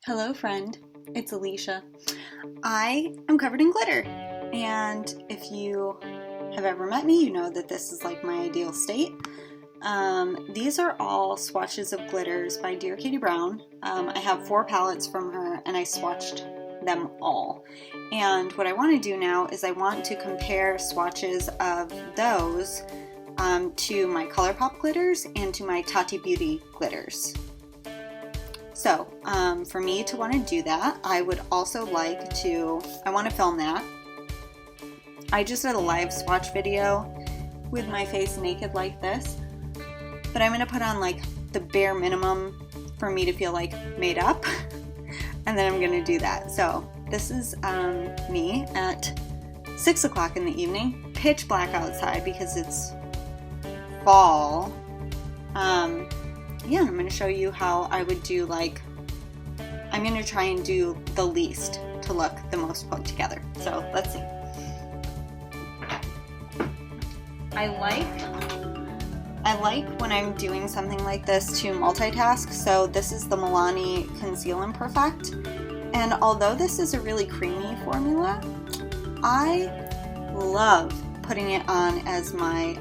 Hello friend, it's Alycia. I am covered in glitter, and if you have ever met me, you know that this is like my ideal state. These are all swatches of glitters by Dear Katie Brown. I have 4 palettes from her and I swatched them all. And what I want to do now is I want to compare swatches of those to my ColourPop glitters and to my Tati Beauty glitters. So, for me to want to do that, I would also like to, I want to film that. I just did a live swatch video with my face naked like this, but I'm going to put on like the bare minimum for me to feel like made up, and then I'm going to do that. So, this is me at 6 o'clock in the evening, pitch black outside because it's fall. Yeah, I'm going to show you how I would do I'm going to try and do the least to look the most put together. So let's see. I like when I'm doing something like this to multitask. So this is the Milani Conceal and Perfect. And although this is a really creamy formula, I love putting it on as my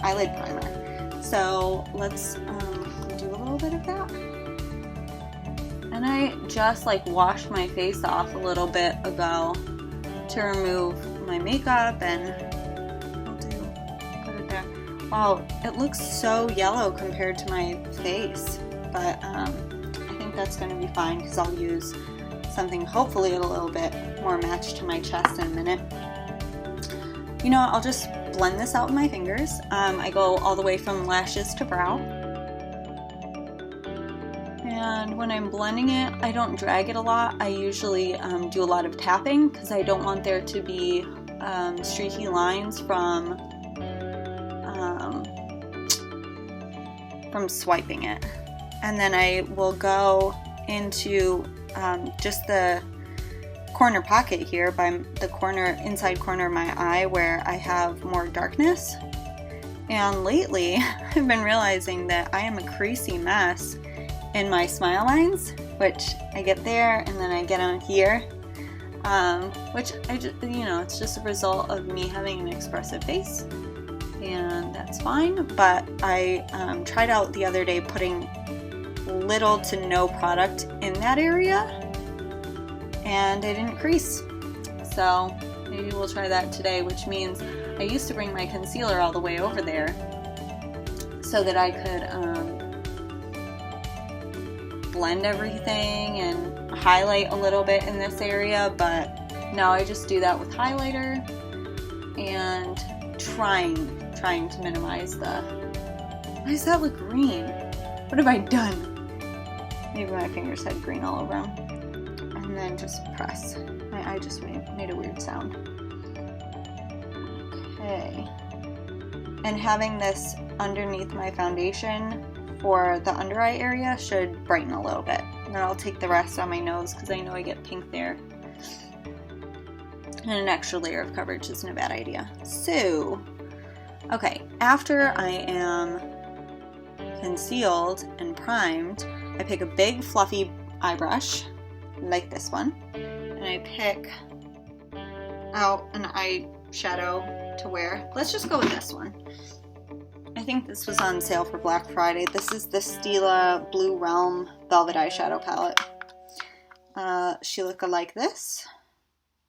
eyelid primer. So let's do a little bit of that. And I just washed my face off a little bit ago to remove my makeup, and put it there. Wow, it looks so yellow compared to my face, but I think that's going to be fine because I'll use something hopefully a little bit more matched to my chest in a minute. You know, I'll just blend this out with my fingers. I go all the way from lashes to brow. And when I'm blending it, I don't drag it a lot. I usually do a lot of tapping because I don't want there to be streaky lines from swiping it. And then I will go into just the corner pocket here by the inside corner of my eye where I have more darkness. And lately I've been realizing that I am a creasy mess in my smile lines, which I get there and then I get on here, which I just, it's just a result of me having an expressive face, and that's fine. But I tried out the other day putting little to no product in that area, and I didn't crease. So maybe we'll try that today, which means I used to bring my concealer all the way over there so that I could blend everything and highlight a little bit in this area, but now I just do that with highlighter and trying to minimize the... Why does that look green? What have I done? Maybe my fingers had green all over them. And then just press. My eye just made a weird sound. Okay. And having this underneath my foundation for the under eye area should brighten a little bit. And then I'll take the rest on my nose because I know I get pink there. And an extra layer of coverage isn't a bad idea. So, okay, after I am concealed and primed, I pick a big fluffy eye brush, like this one, and I pick out an eyeshadow to wear. Let's just go with this one. I think this was on sale for Black Friday. This is the Stila Blue Realm Velvet Eyeshadow Palette. She looked like this.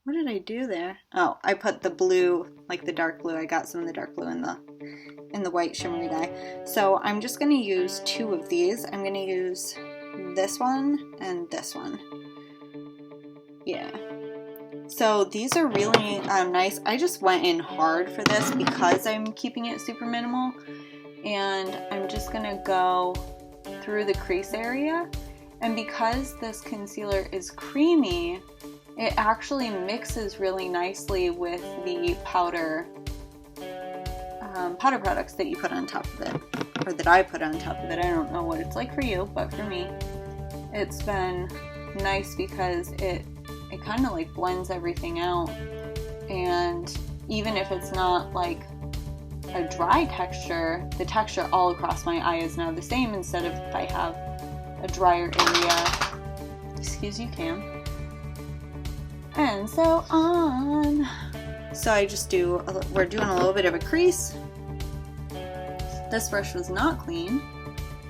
What did I do there? Oh, I put the blue, like the dark blue. I got some of the dark blue in the white shimmery dye. So I'm just going to use 2 of these. I'm going to use this one and this one. Yeah. So these are really nice. I just went in hard for this because I'm keeping it super minimal, and I'm just gonna go through the crease area, and because this concealer is creamy, it actually mixes really nicely with the powder products that you put on top of it, or that I put on top of it. I don't know what it's like for you, but for me it's been nice because it kind of blends everything out, and even if it's not a dry texture, the texture all across my eye is now the same instead of if I have a drier area fluffy as you can. And so on. So I just we're doing a little bit of a crease. This brush was not clean,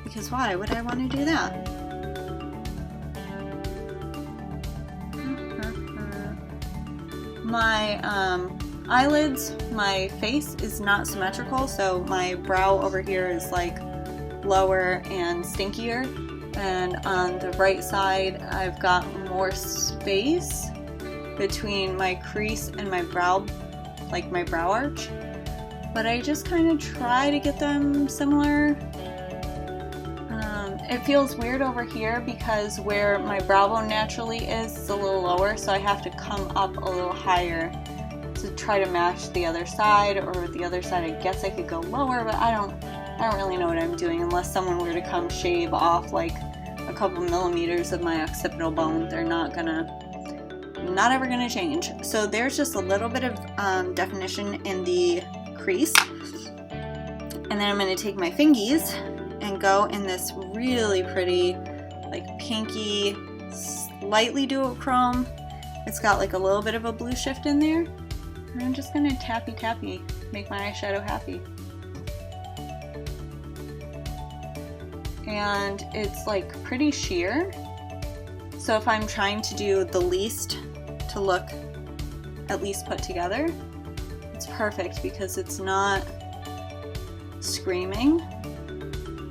because why would I want to do that? My eyelids, my face is not symmetrical, so my brow over here is like lower and stinkier, and on the right side I've got more space between my crease and my brow, like my brow arch, but I just kind of try to get them similar. It feels weird over here because where my brow bone naturally is a little lower, so I have to come up a little higher to try to match the other side, or the other side I guess I could go lower, but I don't really know what I'm doing unless someone were to come shave off like a couple millimeters of my occipital bone. They're not ever gonna change. So there's just a little bit of definition in the crease, and then I'm gonna take my fingies and go in this really pretty, like pinky, slightly duochrome. It's got like a little bit of a blue shift in there. And I'm just gonna tappy, make my eyeshadow happy. And it's like pretty sheer. So if I'm trying to do the least to look at least put together, it's perfect because it's not screaming.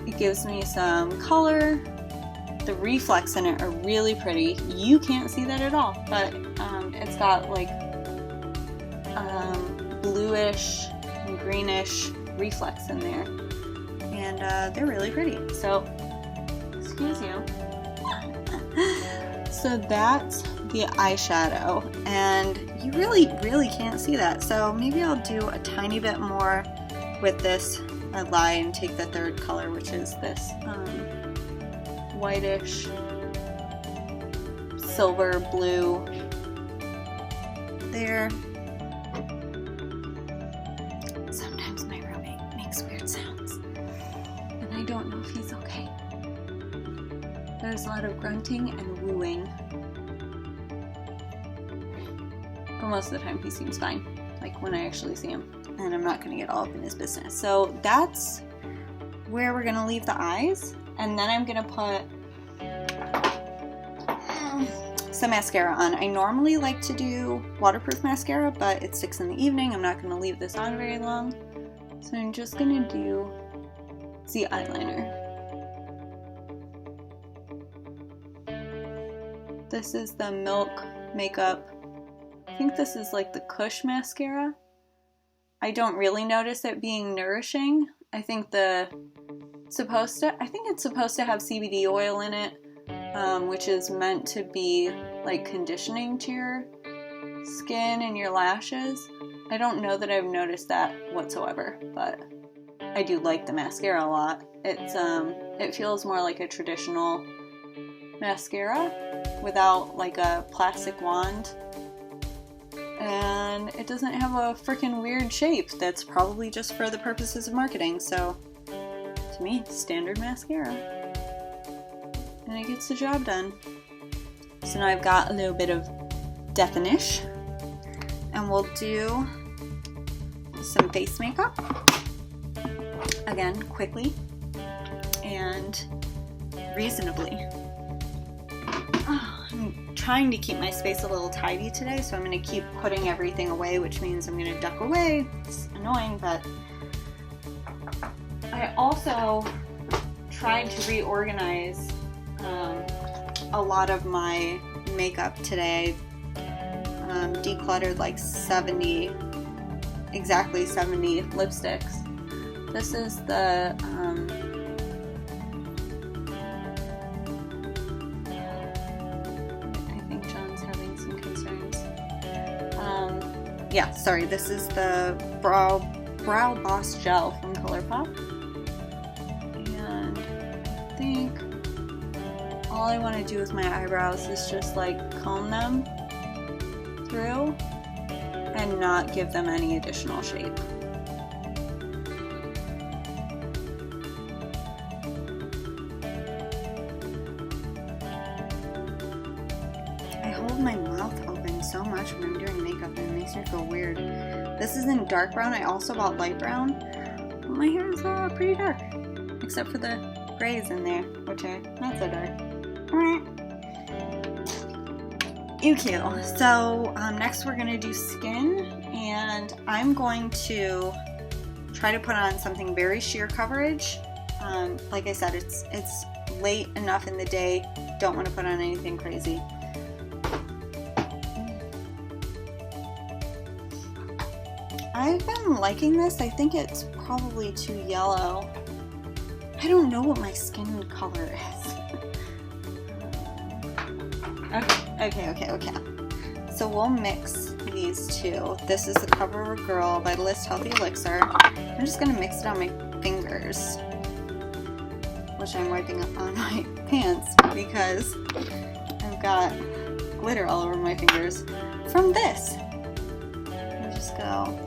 It gives me some color. The reflex in it are really pretty. You can't see that at all, but it's got like bluish and greenish reflex in there, and they're really pretty. So, excuse you. So that's the eyeshadow, and you really can't see that. So maybe I'll do a tiny bit more with this. I lie and take the third color, which is this whitish silver blue there. Sometimes my roommate makes weird sounds, and I don't know if he's okay. There's a lot of grunting and wooing, but most of the time he seems fine, like when I actually see him. And I'm not going to get all up in his business. So that's where we're going to leave the eyes. And then I'm going to put some mascara on. I normally like to do waterproof mascara, but it's 6 in the evening. I'm not going to leave this on very long. So I'm just going to do the eyeliner. This is the Milk Makeup. I think this is like the Kush mascara. I don't really notice it being nourishing. I think it's supposed to have CBD oil in it, which is meant to be like conditioning to your skin and your lashes. I don't know that I've noticed that whatsoever, but I do like the mascara a lot. It feels more like a traditional mascara without like a plastic wand. And it doesn't have a freaking weird shape that's probably just for the purposes of marketing. So to me, it's standard mascara, and it gets the job done. So now I've got a little bit of definition, and we'll do some face makeup again quickly and reasonably. I'm trying to keep my space a little tidy today, so I'm going to keep putting everything away, which means I'm going to duck away. It's annoying, but I also tried to reorganize a lot of my makeup today. Decluttered like exactly 70 lipsticks. This is the yeah, sorry, this is the Brow Boss Gel from ColourPop. And I think all I want to do with my eyebrows is just like comb them through and not give them any additional shape. hold my mouth open so much when I'm doing makeup and it makes me feel weird. This is in dark brown. I also bought light brown. But my hair is pretty dark. Except for the grays in there, which are not so dark. Ew, cute. So next we're going to do skin. And I'm going to try to put on something very sheer coverage. Like I said, it's late enough in the day. Don't want to put on anything crazy. I've been liking this. I think it's probably too yellow. I don't know what my skin color is. Okay. So we'll mix these two. This is the Cover Girl Vitalist Healthy Elixir. I'm just gonna mix it on my fingers, which I'm wiping up on my pants because I've got glitter all over my fingers from this. I'll just go.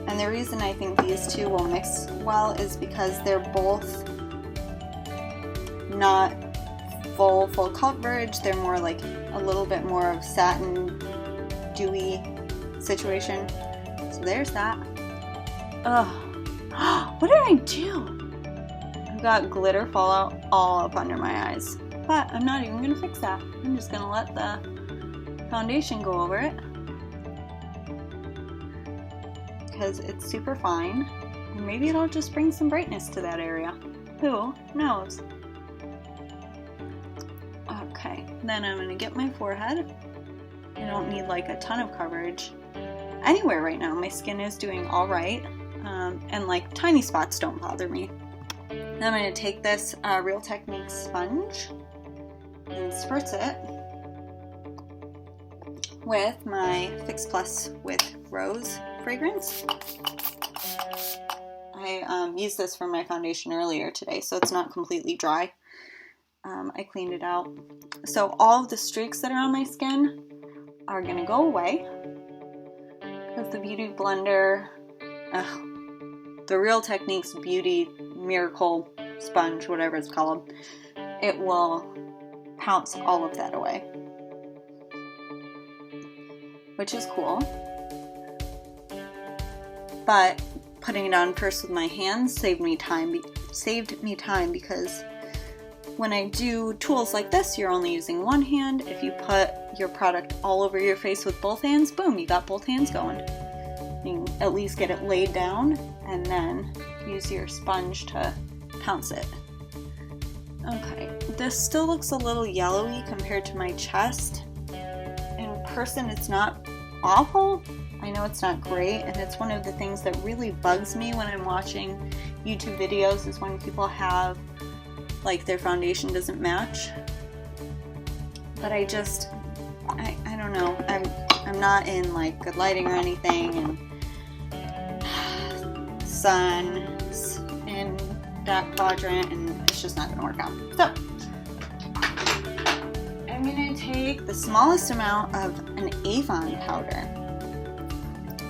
And the reason I think these two will mix well is because they're both not full coverage. They're more like a little bit more of satin, dewy situation. So there's that. Ugh. What did I do? I've got glitter fall out all up under my eyes. But I'm not even gonna fix that. I'm just gonna let the foundation go over it. Because it's super fine. And maybe it'll just bring some brightness to that area. Who knows? Okay, then I'm gonna get my forehead. I don't need like a ton of coverage anywhere right now. My skin is doing all right, and like tiny spots don't bother me. Then I'm gonna take this Real Techniques sponge and spritz it with my Fix Plus with Rose fragrance. I used this for my foundation earlier today, so it's not completely dry. I cleaned it out. So all of the streaks that are on my skin are gonna go away because the Beauty Blender, the Real Techniques Beauty Miracle Sponge, whatever it's called, it will pounce all of that away, which is cool. But putting it on first with my hands saved me time because when I do tools like this, you're only using one hand. If you put your product all over your face with both hands, boom, you got both hands going. You can at least get it laid down and then use your sponge to pounce it. Okay, this still looks a little yellowy compared to my chest. In person, it's not awful. I know it's not great, and it's one of the things that really bugs me when I'm watching YouTube videos is when people have like their foundation doesn't match. But I don't know. I'm not in like good lighting or anything, and sun's in that quadrant, and it's just not gonna work out. So I'm gonna take the smallest amount of an Avon powder.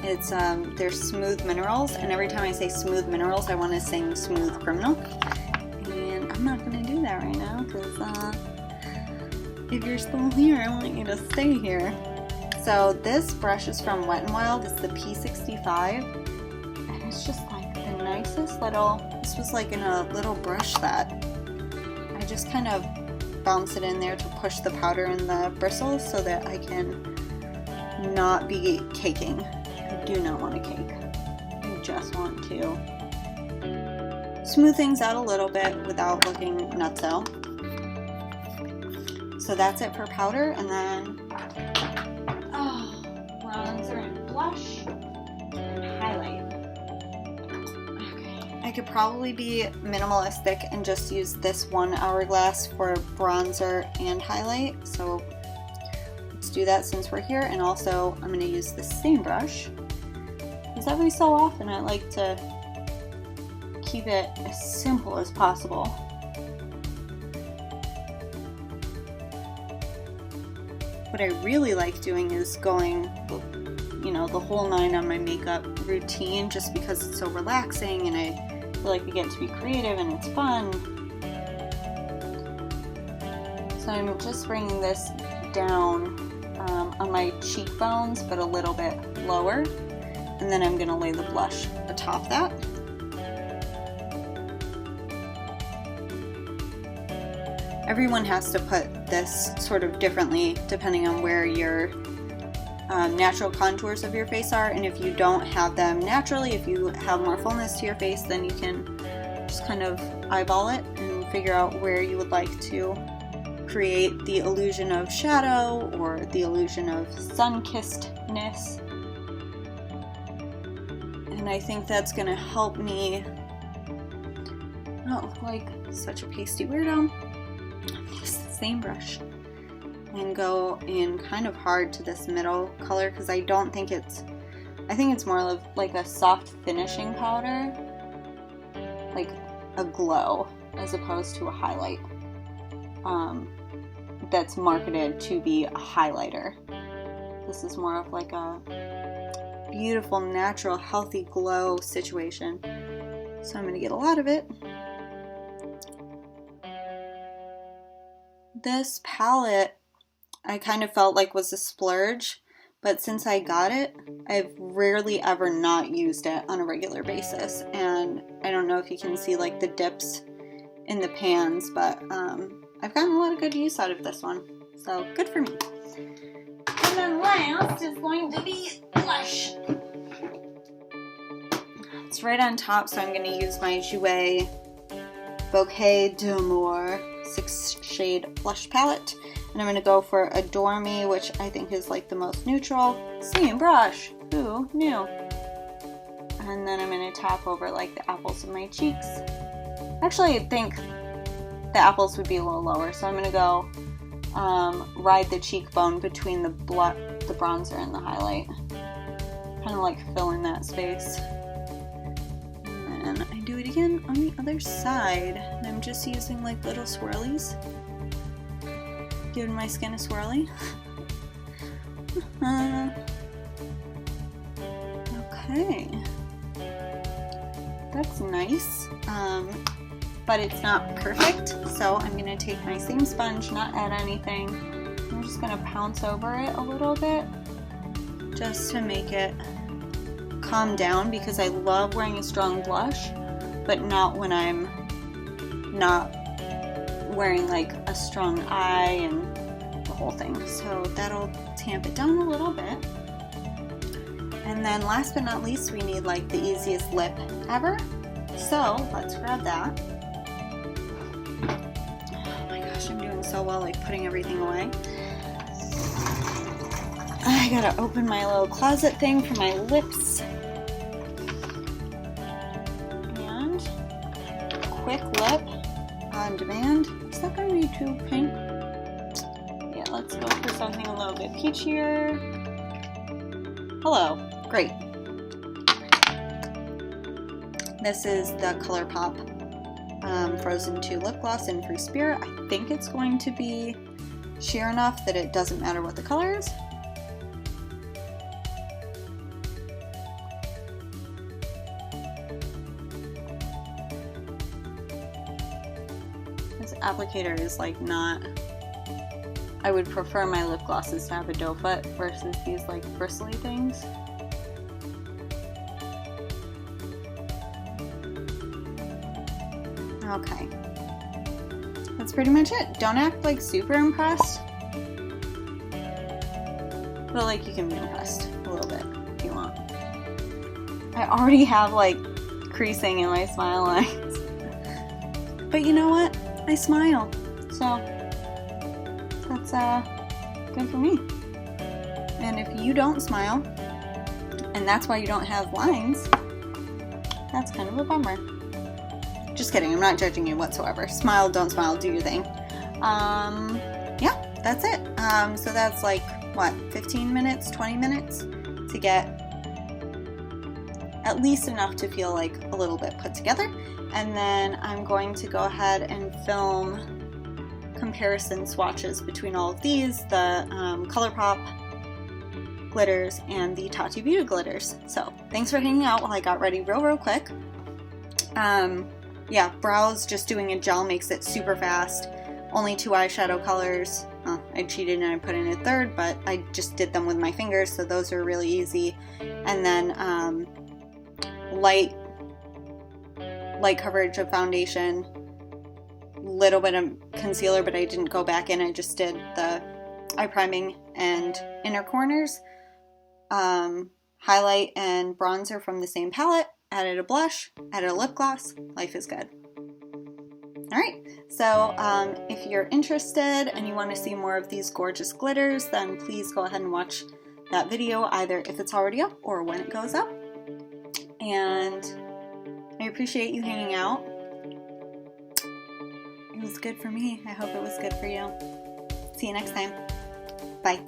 It's they're Smooth Minerals, and every time I say Smooth Minerals, I want to sing Smooth Criminal. And I'm not going to do that right now because if you're still here, I want you to stay here. So this brush is from Wet n Wild. It's the P65, and it's just like the nicest little. This was like in a little brush set. I just kind of bounce it in there to push the powder in the bristles so that I can not be caking. I do not want to cake. I just want to smooth things out a little bit without looking nutso. So that's it for powder, and then bronzer and blush and highlight. Okay, I could probably be minimalistic and just use this one hourglass for bronzer and highlight. So let's do that since we're here. And also I'm going to use the same brush because every so often I like to keep it as simple as possible. What I really like doing is going, you know, the whole 9 on my makeup routine just because it's so relaxing and I feel like I get to be creative and it's fun. So I'm just bringing this down on my cheekbones, but a little bit lower. And then I'm going to lay the blush atop that. Everyone has to put this sort of differently depending on where your natural contours of your face are, and if you don't have them naturally, if you have more fullness to your face, then you can just kind of eyeball it and figure out where you would like to create the illusion of shadow or the illusion of sun-kissedness. And I think that's gonna help me not look like such a pasty weirdo. Use the same brush and go in kind of hard to this middle color because I don't think it's, I think it's more of like a soft finishing powder, like a glow as opposed to a highlight that's marketed to be a highlighter. This is more of like a beautiful, natural, healthy glow situation. So I'm gonna get a lot of it. This palette I kind of felt like was a splurge, but since I got it, I've rarely ever not used it on a regular basis. And I don't know if you can see like the dips in the pans, but I've gotten a lot of good use out of this one. So good for me. And then last is going to be blush. It's right on top, so I'm going to use my Jouer Bouquet d'Amour 6 shade blush palette. And I'm going to go for Adore Me, which I think is like the most neutral. Same brush. Who knew? And then I'm going to tap over like the apples of my cheeks. Actually, I think the apples would be a little lower, so I'm going to go ride the cheekbone between the bronzer and the highlight. Kind of like fill in that space. And I do it again on the other side. And I'm just using like little swirlies. Giving my skin a swirly. Okay. That's nice. But it's not perfect, so I'm going to take my same sponge, not add anything. I'm just going to pounce over it a little bit just to make it calm down, because I love wearing a strong blush, but not when I'm not wearing like a strong eye and the whole thing. So that'll tamp it down a little bit. And then last but not least, we need like the easiest lip ever. So let's grab that. I'm doing so well like putting everything away. I gotta open my little closet thing for my lips. And quick lip on demand. Is that gonna be too pink? Yeah, let's go for something a little bit peachier. Hello, great. This is the ColourPop Frozen 2 lip gloss in Free Spirit. I think it's going to be sheer enough that it doesn't matter what the color is. This applicator is like not, I would prefer my lip glosses to have a doe foot versus these like bristly things. Okay, that's pretty much it. Don't act like super impressed, but like you can be impressed a little bit if you want. I already have like creasing in my smile lines, but you know what? I smile, so that's good for me. And if you don't smile, and that's why you don't have lines, that's kind of a bummer. Just kidding, I'm not judging you whatsoever. Smile, don't smile, do your thing. Yeah, that's it. So that's like, what, 15 minutes, 20 minutes to get at least enough to feel like a little bit put together. And then I'm going to go ahead and film comparison swatches between all of these, the ColourPop glitters and the Tati Beauty glitters. So thanks for hanging out while I got ready real quick. Yeah, brows, just doing a gel makes it super fast. Only 2 eyeshadow colors. Oh, I I cheated and I put in a third, but I just did them with my fingers, so those are really easy. And then light coverage of foundation, little bit of concealer, but I didn't go back in. I just did the eye priming and inner corners. Highlight and bronzer from the same palette. Added a blush, added a lip gloss. Life is good. Alright, so if you're interested and you want to see more of these gorgeous glitters, then please go ahead and watch that video, either if it's already up or when it goes up. And I appreciate you hanging out. It was good for me. I hope it was good for you. See you next time. Bye.